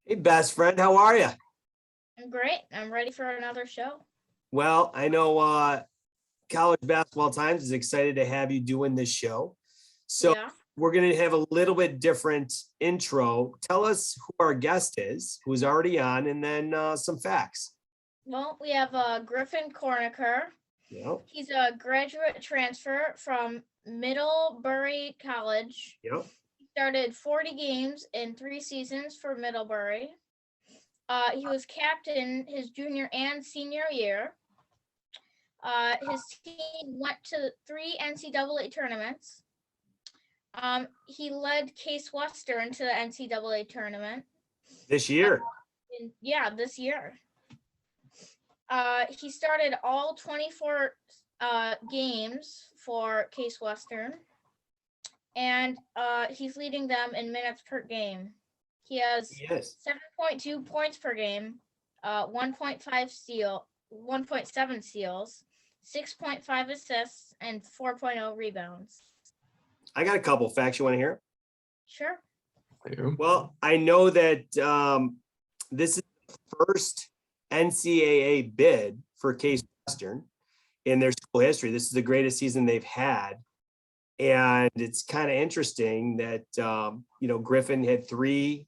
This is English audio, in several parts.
Hey, best friend, how are you? I'm great. I'm ready for another show. Well, I know College Basketball Times is excited to have you doing this show. So Yeah. we're going to have a little bit different intro. Tell us who our guest is, who's already on, and then some facts. Well, we have Griffin Kornaker. Yep, He's a graduate transfer from Middlebury College. yep. He started 40 games in 3 seasons for Middlebury. He was captain his junior and senior year. His team went to 3 NCAA tournaments. He led Case Western to the NCAA tournament. This year. This year. He started all 24 games for Case Western, and he's leading them in minutes per game. He has Yes. 7.2 points per game, 1.7 steals, 6.5 assists, and 4.0 rebounds. I got a couple facts you want to hear. Sure. Well, I know that this is the first NCAA bid for Case Western in their school history. This is the greatest season they've had. And it's kind of interesting that, Griffin had 3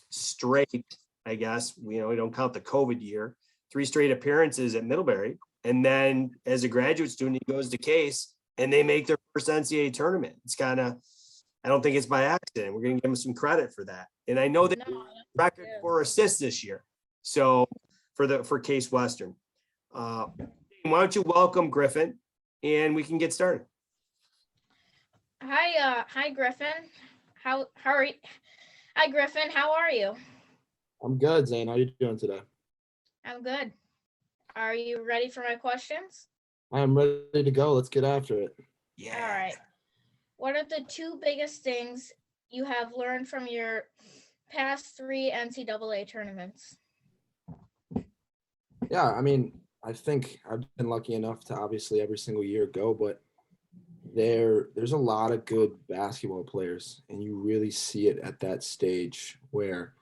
straight, I guess, we don't count the COVID year, 3 straight appearances at Middlebury. And then as a graduate student, he goes to Case and they make their first NCAA tournament. It's kind of, I don't think it's by accident. We're going to give him some credit for that. And I know that record for assists this year. So for Case Western, why don't you welcome Griffin and we can get started. Hi, Griffin. How are you? Hi, Griffin. How are you? I'm good, Zane. How are you doing today? I'm good. Are you ready for my questions? I'm ready to go. Let's get after it. Yeah. All right. What are the 2 biggest things you have learned from your past 3 NCAA tournaments? Yeah, I think I've been lucky enough to obviously every single year go, but there's a lot of good basketball players, and you really see it at that stage where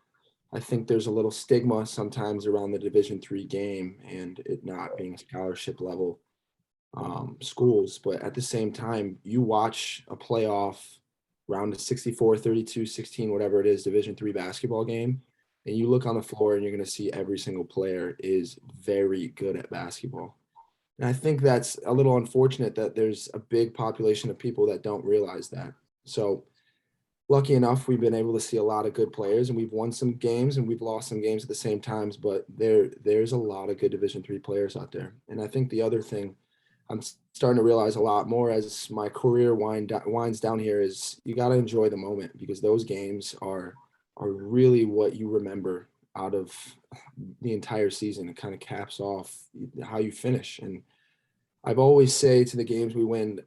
I think there's a little stigma sometimes around the Division III game and it not being scholarship level schools. But at the same time, you watch a playoff round of 64, 32, 16, whatever it is, Division III basketball game, and you look on the floor and you're going to see every single player is very good at basketball. And I think that's a little unfortunate that there's a big population of people that don't realize that. So lucky enough, we've been able to see a lot of good players, and we've won some games and we've lost some games at the same times, but there's a lot of good Division III players out there. And I think the other thing I'm starting to realize a lot more as my career winds down here is you got to enjoy the moment, because those games are really what you remember out of the entire season. It kind of caps off how you finish. And I've always say to the games we win,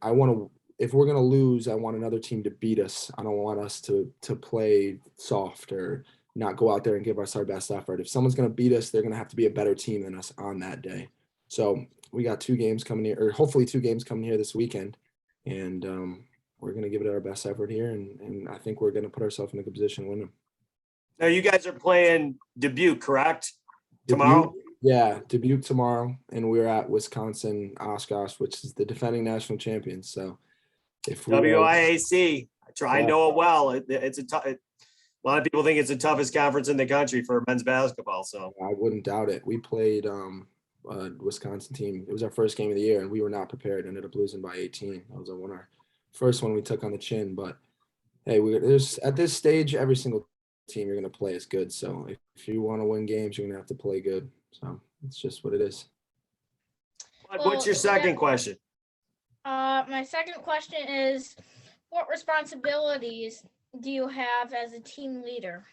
if we're going to lose, I want another team to beat us. I don't want us to play soft or not go out there and give us our best effort. If someone's going to beat us, they're going to have to be a better team than us on that day. So we got 2 games coming here, or hopefully 2 games coming here this weekend. And we're going to give it our best effort here. And I think we're going to put ourselves in a good position to win them. Now you guys are playing Dubuque, correct? Tomorrow? Yeah, Dubuque tomorrow. And we're at Wisconsin Oshkosh, which is the defending national champions. So if we WIAC, I know it well. It's a lot of people think it's the toughest conference in the country for men's basketball. So I wouldn't doubt it. We played Wisconsin team. It was our first game of the year, and we were not prepared. Ended up losing by 18. That was our first one we took on the chin. But hey, there's at this stage, every single team you're going to play is good. So if you want to win games, you're going to have to play good. So it's just what it is. What's your second question? My second question is, what responsibilities do you have as a team leader?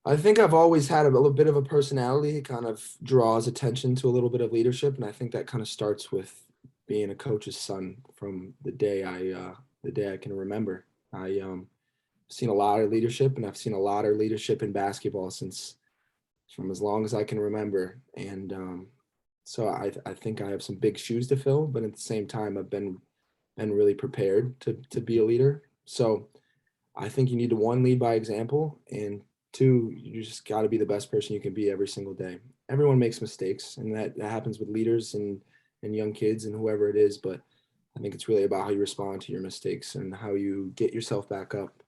I think I've always had a little bit of a personality. It kind of draws attention to a little bit of leadership, and I think that kind of starts with being a coach's son from the day I can remember. I've seen a lot of leadership, and I've seen a lot of leadership in basketball from as long as I can remember. And so I think I have some big shoes to fill, but at the same time, I've been really prepared to be a leader. So I think you need to, 1, lead by example, and Two, you just got to be the best person you can be every single day. Everyone makes mistakes, and that happens with leaders and young kids and whoever it is. But I think it's really about how you respond to your mistakes and how you get yourself back up.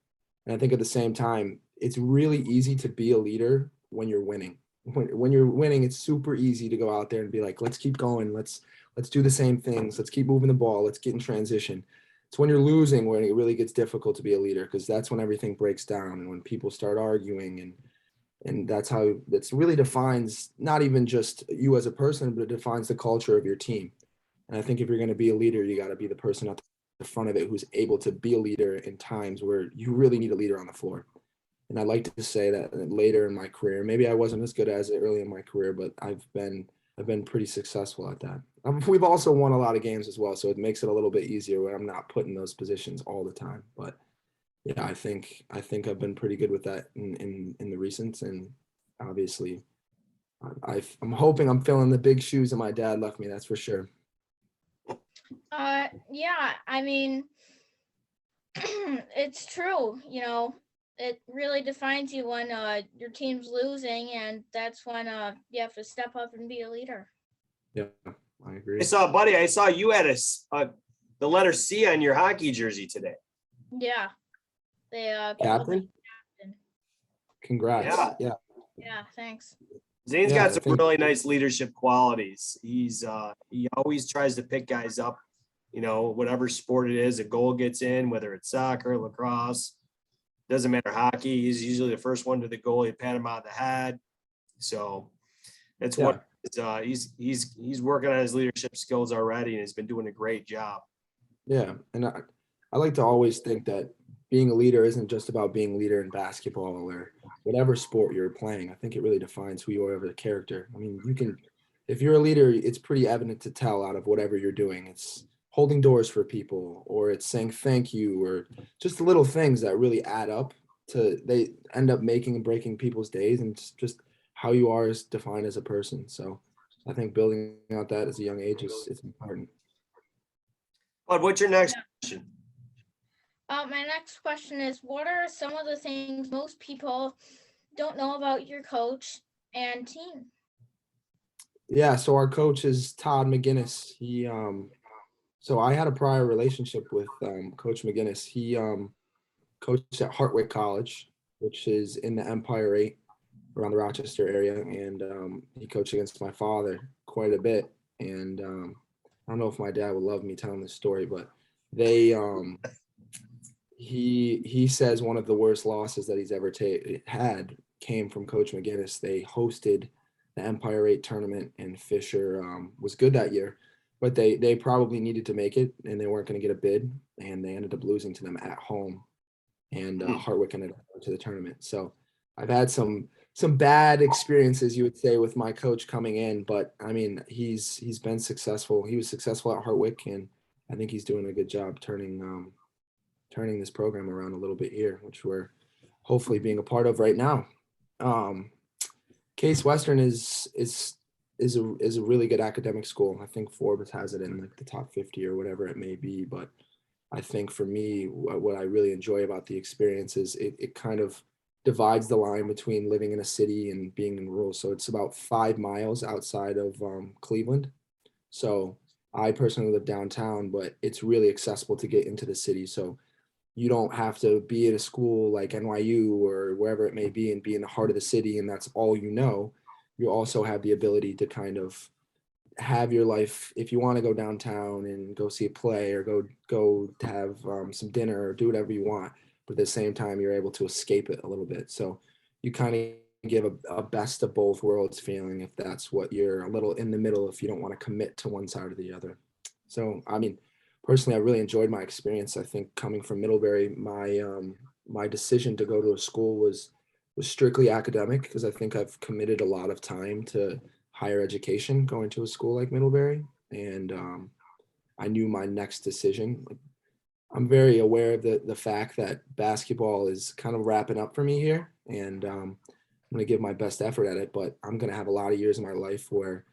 And I think at the same time, it's really easy to be a leader when you're winning. When you're winning, it's super easy to go out there and be like, let's keep going. Let's do the same things. Let's keep moving the ball. Let's get in transition. It's when you're losing when it really gets difficult to be a leader, because that's when everything breaks down and when people start arguing, and that's really defines not even just you as a person, but it defines the culture of your team. And I think if you're going to be a leader, you got to be the person at the front of it who's able to be a leader in times where you really need a leader on the floor. And I'd like to say that later in my career, maybe I wasn't as good as it early in my career, but I've been pretty successful at that. We've also won a lot of games as well, so it makes it a little bit easier when I'm not put in those positions all the time. But yeah, I think I've been pretty good with that in the recent, and obviously, I'm hoping I'm filling the big shoes that my dad left me. That's for sure. Yeah, I mean, it's true, it really defines you when your team's losing, and that's when you have to step up and be a leader. Yeah, I agree. I saw you had the letter C on your hockey jersey today. Yeah. They Captain? Congrats. Yeah. Yeah, thanks. Zane's Yeah, got some really nice leadership qualities. He always tries to pick guys up, whatever sport it is, a goal gets in, whether it's soccer, lacrosse, doesn't matter, hockey. He's usually the first one to the goal. You pat him on the head. So that's what he's working on his leadership skills already, and he's been doing a great job. Yeah, and I like to always think that being a leader isn't just about being a leader in basketball or whatever sport you're playing. I think it really defines who you are as a character. I mean, if you're a leader, it's pretty evident to tell out of whatever you're doing. It's holding doors for people, or it's saying thank you, or just the little things that really add up they end up making and breaking people's days, and it's just how you are is defined as a person. So I think building out that as a young age is important. But what's your next question? My next question is, what are some of the things most people don't know about your coach and team? Yeah, so our coach is Todd McGuinness. So I had a prior relationship with Coach McGuinness. He coached at Hartwick College, which is in the Empire 8 around the Rochester area, and he coached against my father quite a bit. And I don't know if my dad would love me telling this story, but he says one of the worst losses that he's ever had came from Coach McGuinness. They hosted the Empire 8 tournament, and Fisher was good that year, but they probably needed to make it, and they weren't going to get a bid, and they ended up losing to them at home, and Hartwick ended up going to the tournament. So I've had some bad experiences, you would say, with my coach coming in, but I mean, he's been successful. He was successful at Hartwick, and I think he's doing a good job turning this program around a little bit here, which we're hopefully being a part of right now. Case Western is a really good academic school. I think Forbes has it in like the top 50 or whatever it may be. But I think for me, what I really enjoy about the experience is it kind of divides the line between living in a city and being in rural. So it's about 5 miles outside of Cleveland. So I personally live downtown, but it's really accessible to get into the city. So you don't have to be at a school like NYU or wherever it may be and be in the heart of the city, and that's all you know. You also have the ability to kind of have your life, if you want to go downtown and go see a play or go to have some dinner or do whatever you want, but at the same time you're able to escape it a little bit. So you kind of give a best of both worlds feeling, if that's what you're a little in the middle, if you don't want to commit to one side or the other. So I mean, personally, I really enjoyed my experience. I think coming from Middlebury, my decision to go to a school was strictly academic, because I think I've committed a lot of time to higher education going to a school like Middlebury, and I knew my next decision. I'm very aware of the fact that basketball is kind of wrapping up for me here, and I'm going to give my best effort at it, but I'm going to have a lot of years in my life where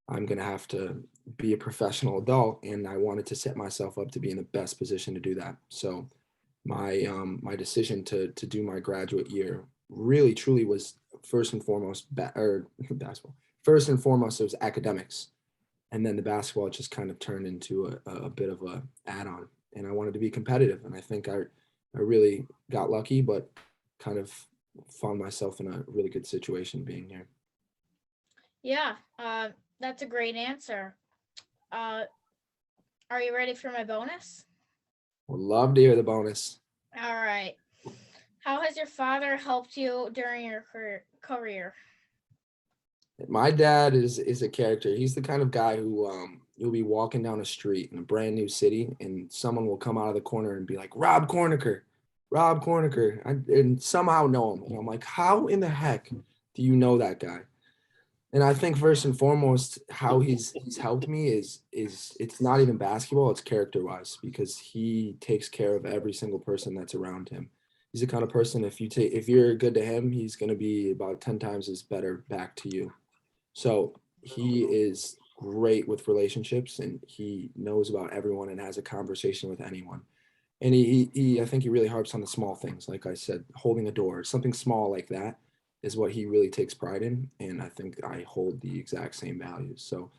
I'm going to have to be a professional adult, and I wanted to set myself up to be in the best position to do that. So my decision to do my graduate year really truly was first and foremost basketball. First and foremost, it was academics. And then the basketball just kind of turned into a bit of a add-on. And I wanted to be competitive. And I think I really got lucky, but kind of found myself in a really good situation being here. Yeah, that's a great answer. Are you ready for my bonus? Would love to hear the bonus. All right. How has your father helped you during your career? My dad is a character. He's the kind of guy who you'll be walking down a street in a brand new city and someone will come out of the corner and be like, Rob Kornaker, and somehow know him. And I'm like, how in the heck do you know that guy? And I think first and foremost, how he's helped me is it's not even basketball, it's character-wise, because he takes care of every single person that's around him. He's the kind of person, if you're good to him, he's going to be about 10 times as better back to you. So he is great with relationships and he knows about everyone and has a conversation with anyone. And I think he really harps on the small things. Like I said, holding a door, something small like that is what he really takes pride in. And I think I hold the exact same values. So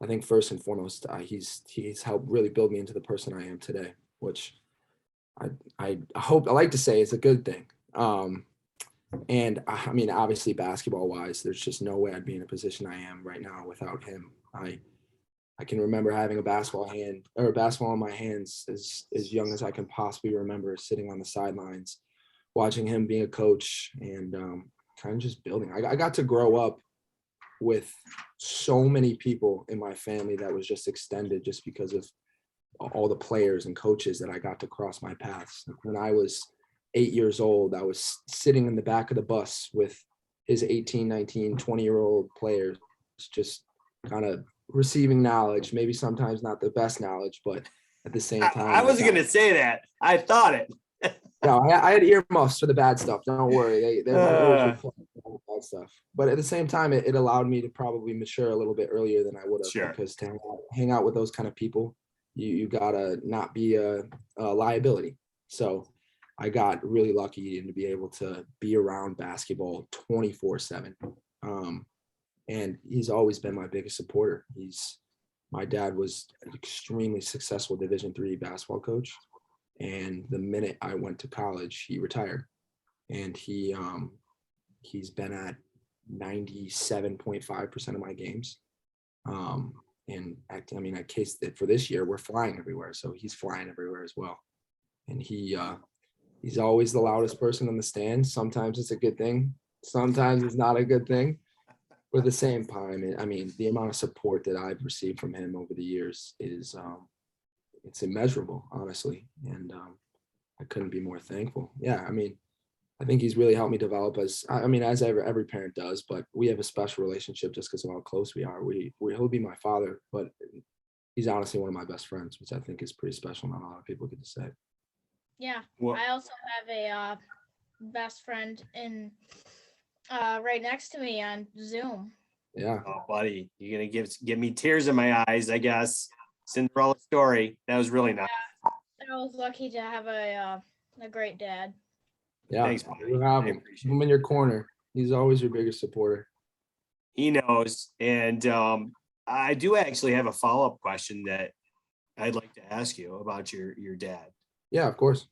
I think first and foremost, he's helped really build me into the person I am today, which I like to say is a good thing. And I mean, obviously basketball wise, there's just no way I'd be in a position I am right now without him. I can remember having a basketball in my hands as young as I can possibly remember, sitting on the sidelines, watching him being a coach and kind of just building. I got to grow up with so many people in my family that was just extended just because of all the players and coaches that I got to cross my paths. When I was 8 years old, I was sitting in the back of the bus with his 18, 19, 20-year-old players, just kind of receiving knowledge, maybe sometimes not the best knowledge, but at the same time. I wasn't going to say that. I thought it. No, I had earmuffs for the bad stuff. Don't worry. My ears were playing all the bad stuff. But at the same time, it allowed me to probably mature a little bit earlier than I would have. Sure. Because to hang out with those kind of people, you gotta not be a liability. So I got really lucky to be able to be around basketball 24/7. And he's always been my biggest supporter. My dad was an extremely successful Division III basketball coach. And the minute I went to college, he retired. And he's been at 97.5% of my games. And I mean, I cased it for this year. We're flying everywhere. So he's flying everywhere as well. And he's always the loudest person in the stands. Sometimes it's a good thing. Sometimes it's not a good thing. But at the same time, I mean, the amount of support that I've received from him over the years is it's immeasurable, honestly. And I couldn't be more thankful. Yeah, I mean, I think he's really helped me develop as every parent does, but we have a special relationship just because of how close we are. He'll be my father, but he's honestly one of my best friends, which I think is pretty special. Not a lot of people get to say. Yeah, Well, I also have a best friend in right next to me on Zoom. Yeah. oh, buddy, you're going to give me tears in my eyes, I guess. Cinderella story. That was really nice. I was lucky to have a great dad. Yeah. Thanks, buddy. You have I him. appreciate Keep him in your corner. He's always your biggest supporter. He knows. And I do actually have a follow-up question that I'd like to ask you about your dad. Yeah, of course.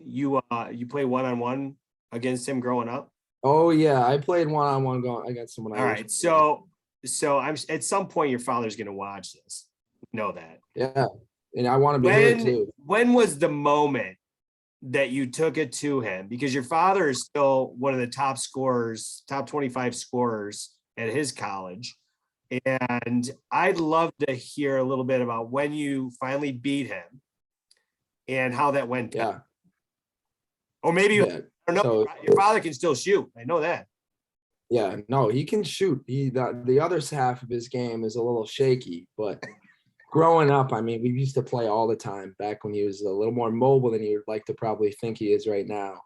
You play one-on-one against him growing up? Oh yeah, I played one-on-one against someone. All right. So I'm at some point your father's going to watch this. Know that. Yeah, and I want to be here too. When was the moment that you took it to him? Because your father is still one of the top scorers, top 25 scorers at his college. And I'd love to hear a little bit about when you finally beat him and how that went down. Yeah. Or maybe, Yeah. I don't know, So- your father can still shoot. I know that. Yeah, no, he can shoot. The other half of his game is a little shaky, but growing up, I mean, we used to play all the time back when he was a little more mobile than he would like to probably think he is right now.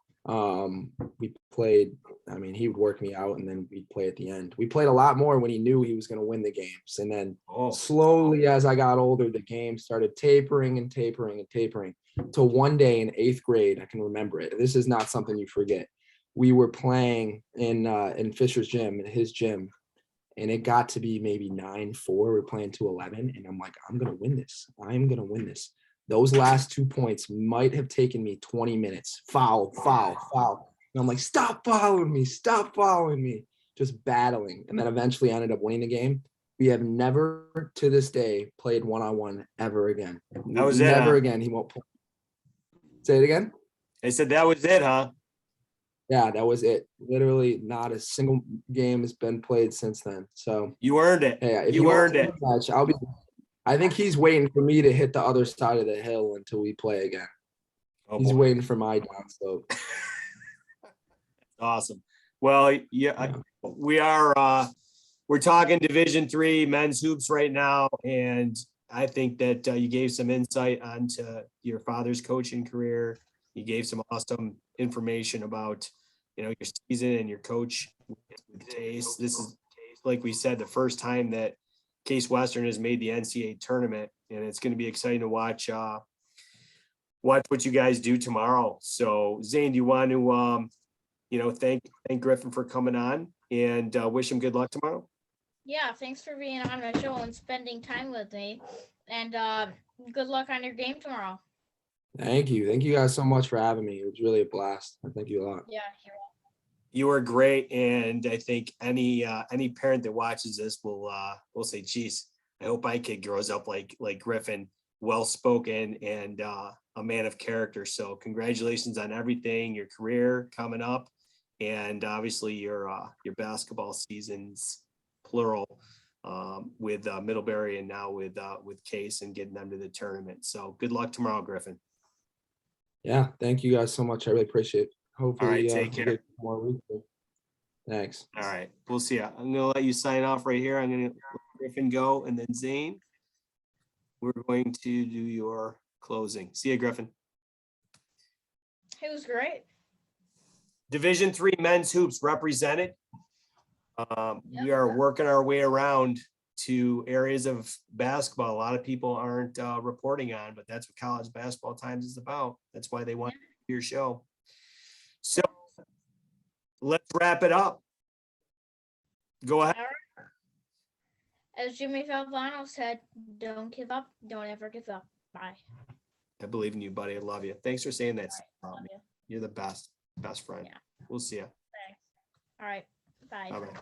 We played, I mean, he would work me out and then we'd play at the end. We played a lot more when he knew he was going to win the games. And then slowly as I got older, the game started tapering and tapering and tapering till one day in 8th grade, I can remember it. This is not something you forget. we were playing in Fisher's gym, in his gym, and it got to be maybe 9-4. We're playing to 11, and I'm like, I'm gonna win this. I'm gonna win this. Those last 2 points might have taken me 20 minutes. Foul, foul, foul. And I'm like, stop following me, just battling. And then eventually I ended up winning the game. We have never to this day played one-on-one ever again. That was it, never huh? again. He won't play. Say it again. I said that was it, huh? Yeah, that was it. Literally not a single game has been played since then. So You earned it. yeah, if You earned it. match, I think he's waiting for me to hit the other side of the hill until we play again. Oh, He's boy. waiting for my downslope. Awesome. Well, yeah, we are we're talking Division III men's hoops right now, and I think that you gave some insight onto your father's coaching career. You gave some awesome information about, your season and your coach with Case. This is, like we said, the first time that Case Western has made the NCAA tournament, and it's going to be exciting to watch what you guys do tomorrow. So, Zane, do you want to thank Griffin for coming on and wish him good luck tomorrow? Yeah, thanks for being on my show and spending time with me. And good luck on your game tomorrow. Thank you. Thank you guys so much for having me. It was really a blast. Thank you a lot. Yeah, You were great, and I think any parent that watches this will say, "Geez, I hope my kid grows up like Griffin, well spoken and a man of character." So, congratulations on everything, your career coming up, and obviously your basketball seasons, plural, with Middlebury and now with Case and getting them to the tournament. So, good luck tomorrow, Griffin. Yeah, thank you guys so much. I really appreciate it. Hopefully, All right, take we'll care. get more weeks. Thanks. All right, we'll see ya. I'm gonna let you sign off right here. I'm gonna let Griffin go, and then Zane, we're going to do your closing. See ya, Griffin. it was great. Division III men's hoops represented. We are working our way around to areas of basketball a lot of people aren't reporting on, but that's what College Basketball Times is about. That's why they want your show. So let's wrap it up. Go ahead. As Jimmy Valvano said, don't give up. Don't ever give up. Bye. I believe in you, buddy. I love you. Thanks for saying that. Love you. You're the best friend. Yeah. We'll see you. Thanks. All right. Bye. Bye-bye.